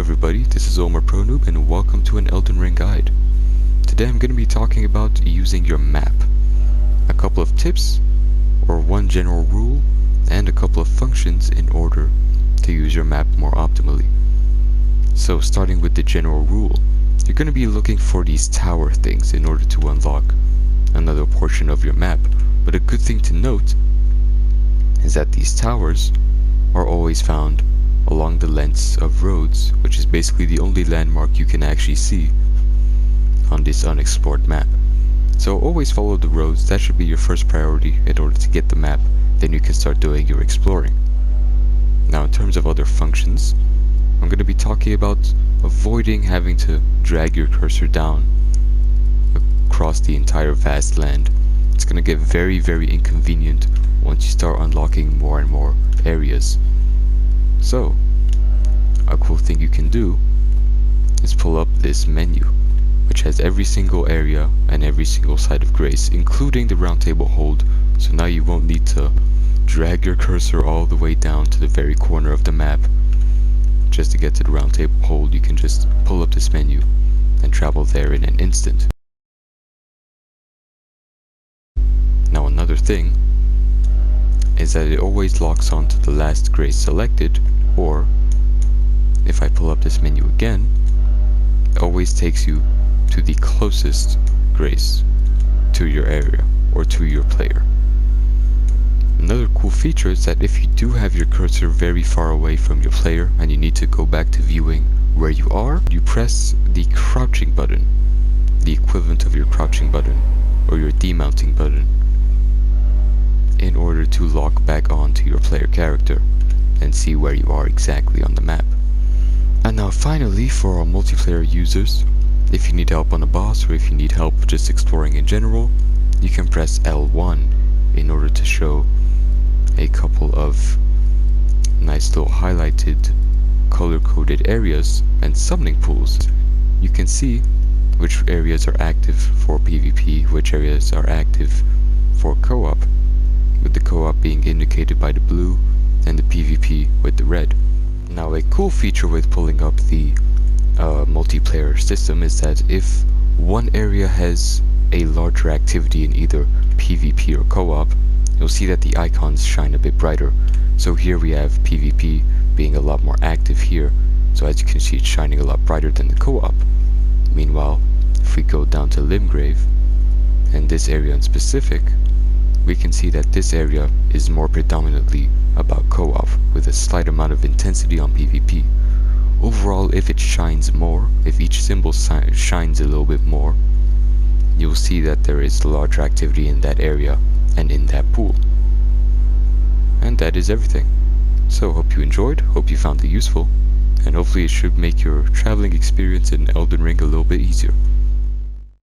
everybody, this is Omar ProNoob and welcome to an Elden Ring guide. Today I'm going to be talking about using your map. A couple of tips, or one general rule, and a couple of functions in order to use your map more optimally. So starting with the general rule, you're going to be looking for these tower things in order to unlock another portion of your map. But a good thing to note is that these towers are always found along the lengths of roads, which is basically the only landmark you can actually see on this unexplored map. So always follow the roads. That should be your first priority in order to get the map. Then you can start doing your exploring. Now in terms of other functions, I'm going to be talking about avoiding having to drag your cursor down across the entire vast land. It's going to get very inconvenient once you start unlocking more and more areas. So, a cool thing you can do is pull up this menu, which has every single area and every single site of grace, including the round table hold. So now you won't need to drag your cursor all the way down to the very corner of the map just to get to the round table hold. You can just pull up this menu and travel there in an instant. Now another thing is that it always locks onto the last grace selected, or if I pull up this menu again, it always takes you to the closest grace to your area or to your player. Another cool feature is that if you do have your cursor very far away from your player and you need to go back to viewing where you are, you press the crouching button, the equivalent of your crouching button or your demounting button, in order to lock back onto your player character and see where you are exactly on the map. And now finally, for our multiplayer users, if you need help on a boss or if you need help just exploring in general, you can press L1 in order to show a couple of nice little highlighted color-coded areas and summoning pools. You can see which areas are active for PvP, which areas are active for co-op, with the co-op being indicated by the blue and the PvP with the red. Now a cool feature with pulling up the multiplayer system is that if one area has a larger activity in either PvP or co-op, you'll see that the icons shine a bit brighter. So here we have PvP being a lot more active here, so as you can see it's shining a lot brighter than the co-op. Meanwhile, if we go down to Limgrave and this area in specific, we can see that this area is more predominantly about co-op, with a slight amount of intensity on PvP. Overall, if it shines more, if each symbol shines a little bit more, you'll see that there is larger activity in that area and in that pool. And that is everything. So hope you enjoyed, hope you found it useful, and hopefully it should make your traveling experience in Elden Ring a little bit easier.